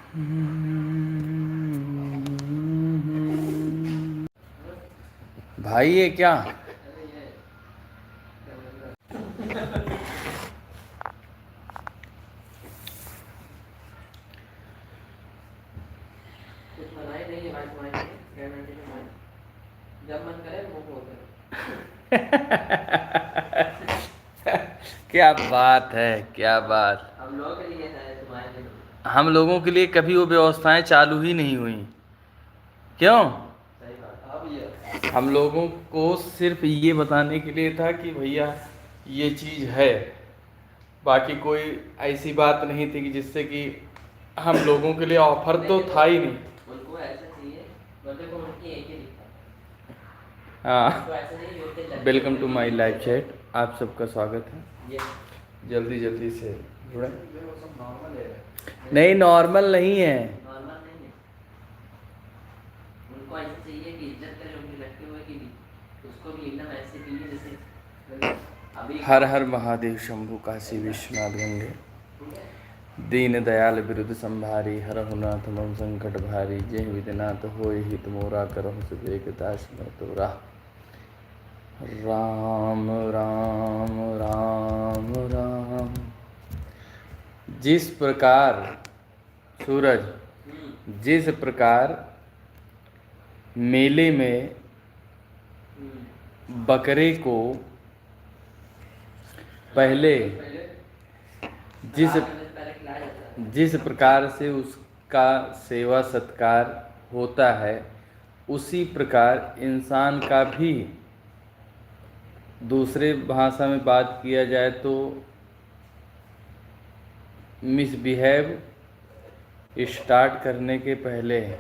भाई ये क्या? कुछ बनाए नहीं है भाई तुम्हारे लिए, गारंटी से भाई, जब मन करे वो बोल क्या बात है, क्या बात। हम लोगों के लिए है, तुम्हारे लिए नहीं। हम लोगों के लिए कभी वो व्यवस्थाएं चालू ही नहीं हुई, क्यों? सही बात। अब ये हम लोगों को सिर्फ ये बताने के लिए था कि भैया ये चीज़ है, बाकी कोई ऐसी बात नहीं थी कि जिससे कि हम लोगों के लिए ऑफर तो था ही नहीं। उनको ऐसा चाहिए, बंदे को उनकी एक ही दिखता है। हाँ, उनको ऐसा नहीं होते लड़के वेलकम टू कोई माय भी लाइव दिखते चैट। आप सबका स्वागत है। ये जल्दी जल्दी से जुड़े। वो सब नॉर्मल है। नहीं, नॉर्मल नहीं है। नॉर्मल नहीं है। उनको ऐसा चाहिए कि इज्जत करें उनके लड़के हुए की भी, उसको भी एकदम ऐसे चाहिए जैसे अभी हर हर महादेव शंभु काशी विश्वनाथ गंगे, दीन दयाल बिरुद संभारी, हरहु नाथ मम संकट भारी, जय विद्यनाथ होय हित मोरा, करहु सुबेग दास मैं तोरा। राम राम राम राम। जिस प्रकार सूरज, जिस प्रकार मेले में बकरे को पहले जिस पहले खिलाया जाता है। जिस प्रकार से उसका सेवा सत्कार होता है, उसी प्रकार इंसान का भी दूसरे भाषा में बात किया जाए तो मिसबिहेव स्टार्ट करने के पहले उनके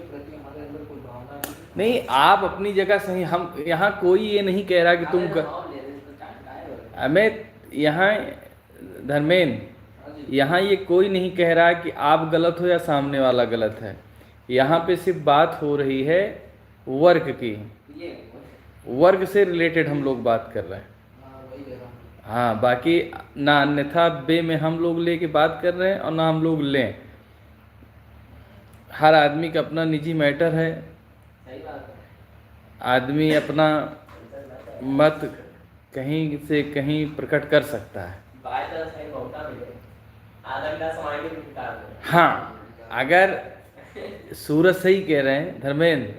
प्रति हमारे अंदर कोई भावना नहीं। आप अपनी जगह सही, हम यहाँ कोई ये नहीं कह रहा कि तुम मैं यहाँ धर्मेंद्र, यहाँ ये कोई नहीं कह रहा कि आप गलत हो या सामने वाला गलत है। यहाँ पे सिर्फ बात हो रही है वर्क की, वर्क से रिलेटेड हम लोग बात कर रहे हैं। हाँ, बाकी ना अन्यथा बे में हम लोग लेके बात कर रहे हैं और ना हम लोग लें। हर आदमी का अपना निजी मैटर है, आदमी अपना मत कहीं से कहीं प्रकट कर सकता है। हाँ, अगर सूरज सही कह रहे हैं धर्मेंद्र,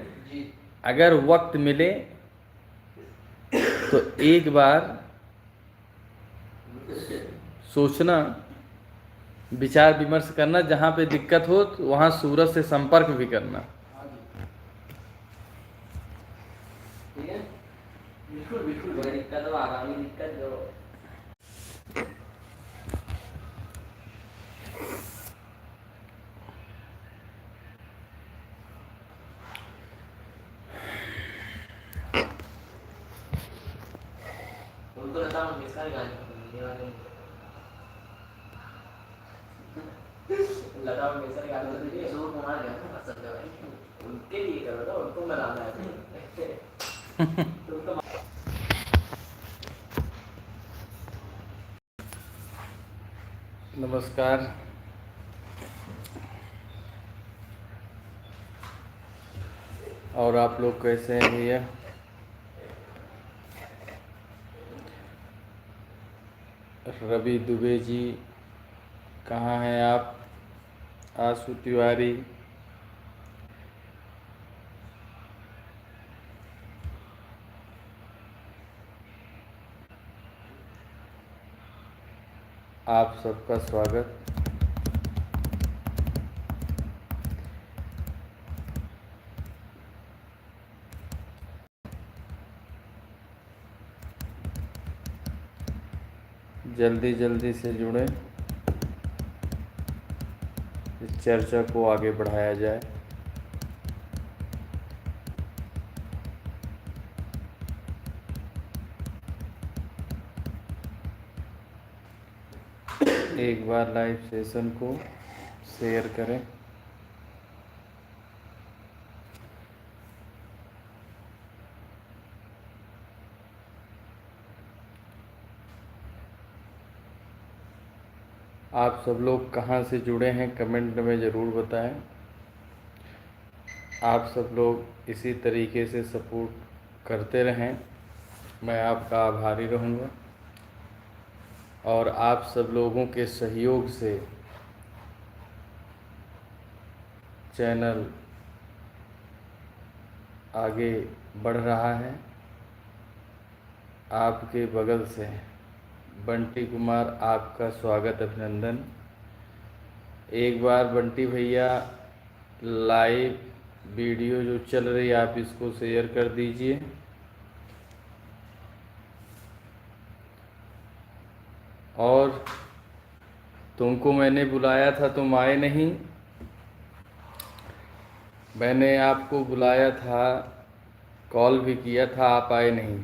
अगर वक्त मिले तो एक बार सोचना, विचार विमर्श करना, जहाँ पे दिक्कत हो तो वहाँ सूरज से संपर्क भी करना। ठीक है, बिल्कुल बिल्कुल। कोई दिक्कत हो, आगामी दिक्कत जो उनको लता मंगेशकर गाने पसंद है, वाले लता मंगेशकर गाने पसंद है, किशोर कुमार गाने पसंद है भाई, उनके लिए करो ना, उनको बनाना है। तुम तो नमस्कार। और आप लोग कैसे हैं भैया? रवि दुबे जी कहाँ हैं आप? आशु तिवारी, आप सबका स्वागत। जल्दी जल्दी से जुड़ें, इस चर्चा को आगे बढ़ाया जाए। एक बार लाइव सेशन को शेयर करें। आप सब लोग कहाँ से जुड़े हैं कमेंट में ज़रूर बताएं। आप सब लोग इसी तरीके से सपोर्ट करते रहें, मैं आपका आभारी रहूँगा। और आप सब लोगों के सहयोग से चैनल आगे बढ़ रहा है। आपके बगल से बंटी कुमार, आपका स्वागत, अभिनंदन। एक बार बंटी भैया लाइव वीडियो जो चल रही है आप इसको शेयर कर दीजिए। और तुमको मैंने बुलाया था, तुम आए नहीं। मैंने आपको बुलाया था, कॉल भी किया था, आप आए नहीं।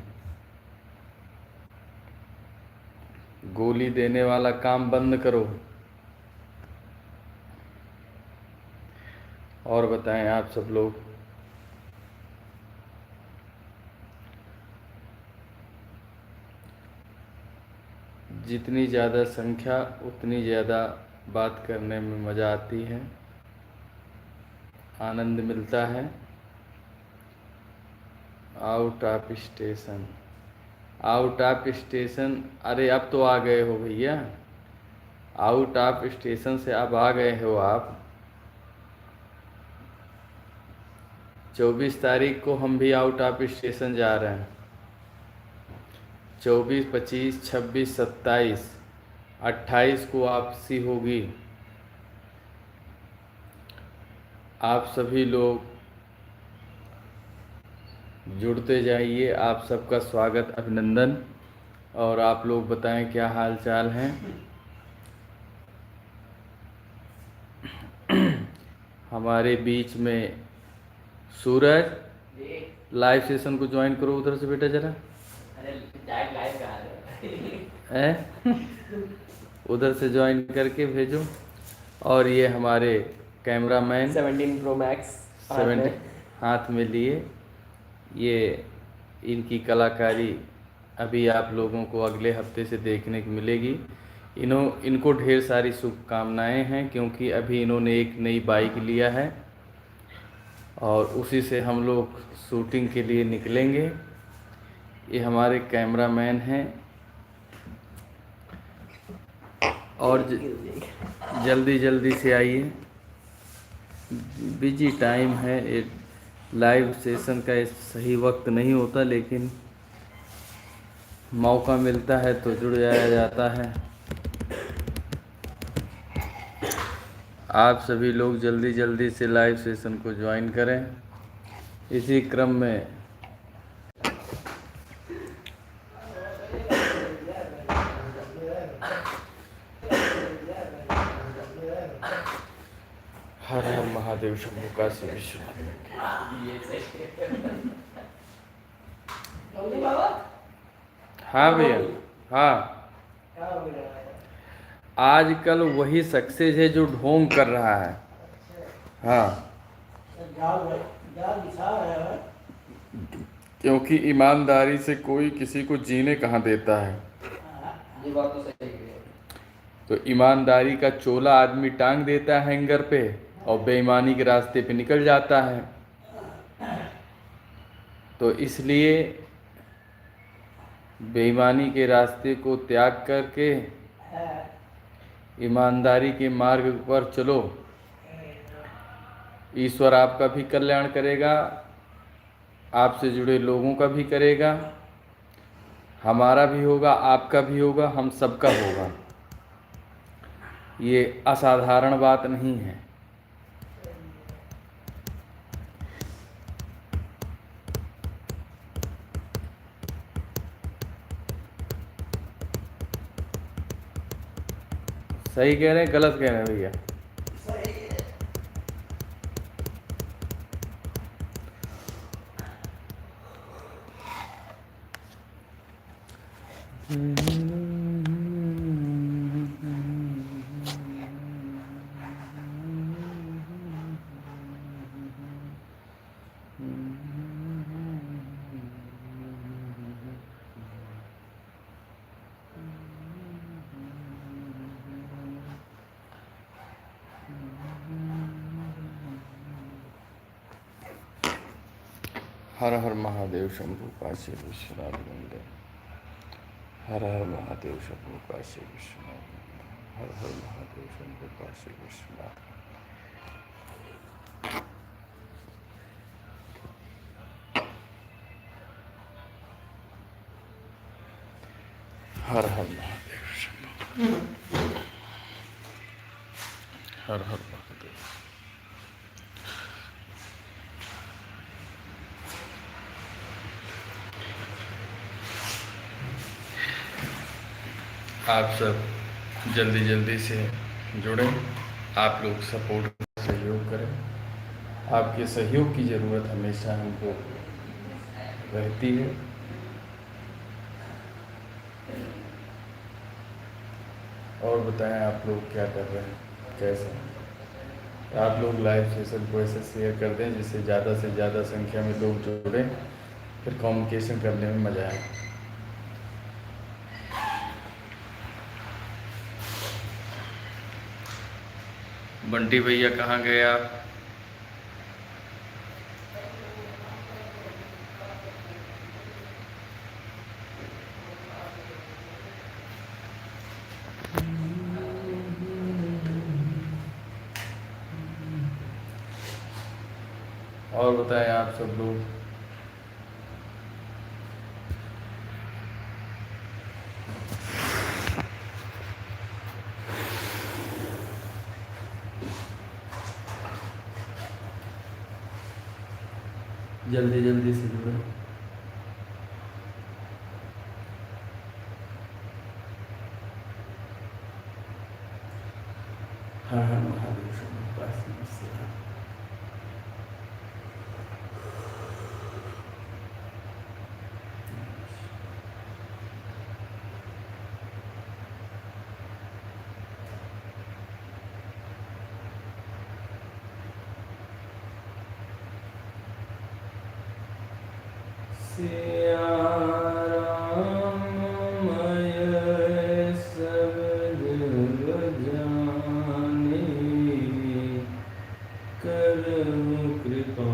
गोली देने वाला काम बंद करो। और बताएं आप सब लोग। जितनी ज़्यादा संख्या उतनी ज़्यादा बात करने में मज़ा आती है, आनंद मिलता है। Out of station, out of station, अरे अब तो आ गए हो भैया। आउट ऑफ स्टेशन से अब आ गए हो आप। 24 तारीख को हम भी आउट ऑफ स्टेशन जा रहे हैं। 24, 25, 26, 27, 28 को वापसी होगी। आप सभी लोग जुड़ते जाइए। आप सबका स्वागत, अभिनंदन। और आप लोग बताएं क्या हाल चाल हैं। हमारे बीच में सूरज, लाइव सेशन को ज्वाइन करो उधर से बेटा जरा। अरे डायरेक्ट लाइव करा रहे हैं उधर से ज्वाइन करके भेजो। और ये हमारे कैमरामैन 17 Pro Max 70 हाथ में लिए, ये इनकी कलाकारी अभी आप लोगों को अगले हफ्ते से देखने को मिलेगी। इनको ढेर सारी शुभकामनाएं हैं, क्योंकि अभी इन्होंने एक नई बाइक लिया है और उसी से हम लोग शूटिंग के लिए निकलेंगे। ये हमारे कैमरामैन हैं। और जल्दी जल्दी से आइए, बिजी टाइम है। एक लाइव सेशन का सही वक्त नहीं होता, लेकिन मौका मिलता है तो जुड़ जाया जाता है। आप सभी लोग जल्दी जल्दी से लाइव सेशन को ज्वाइन करें। इसी क्रम में हर हर महादेव शंभु काशी विश्वनाथ। हाँ भैया, हाँ। आजकल वही सक्सेस है जो ढोंग कर रहा है। हाँ, क्योंकि ईमानदारी से कोई किसी को जीने कहाँ देता है। ये बात तो सही है। तो ईमानदारी का चोला आदमी टांग देता है हैंगर पे और बेईमानी के रास्ते पे निकल जाता है। तो इसलिए बेईमानी के रास्ते को त्याग करके ईमानदारी के मार्ग पर चलो। ईश्वर आपका भी कल्याण करेगा, आपसे जुड़े लोगों का भी करेगा, हमारा भी होगा, आपका भी होगा, हम सबका होगा। ये असाधारण बात नहीं है। सही कह रहे हैं, गलत कह रहे हैं भैया? हर हर महादेव शंभु काशी विश्वनाथ मंदिर। हर हर महादेव शंभु काशी विश्वनाथ मंदिर। हर हर महादेव शंभु काशी विश्वनाथ। हर हर महादेव शंभु। हर हर महादेव। आप सब जल्दी जल्दी से जुड़ें। आप लोग सपोर्ट सहयोग करें। आपके सहयोग की ज़रूरत हमेशा हमको रहती है। और बताएं आप लोग क्या कर रहे हैं, कैसे? आप लोग लाइव सेशन को ऐसे शेयर कर दें जिससे ज़्यादा से ज़्यादा संख्या में लोग जुड़ें, फिर कम्युनिकेशन करने में मज़ा आए। बंटी भैया कहाँ गए आप? और बताएं आप सब लोग। जल्दी जल्दी से जुड़ो। हर हर महादेव शंभु काशी विश्वनाथ। सिया राम मय सब जग जाने, करहु कृपा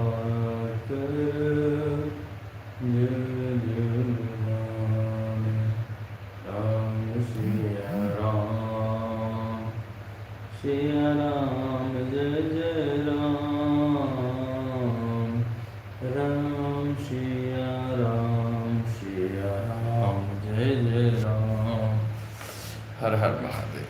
कर जग जाने। राम सिया राम, सिया राम जय जय राम, राम सिया राम, सिया राम जय जय राम। हर हर महादेव।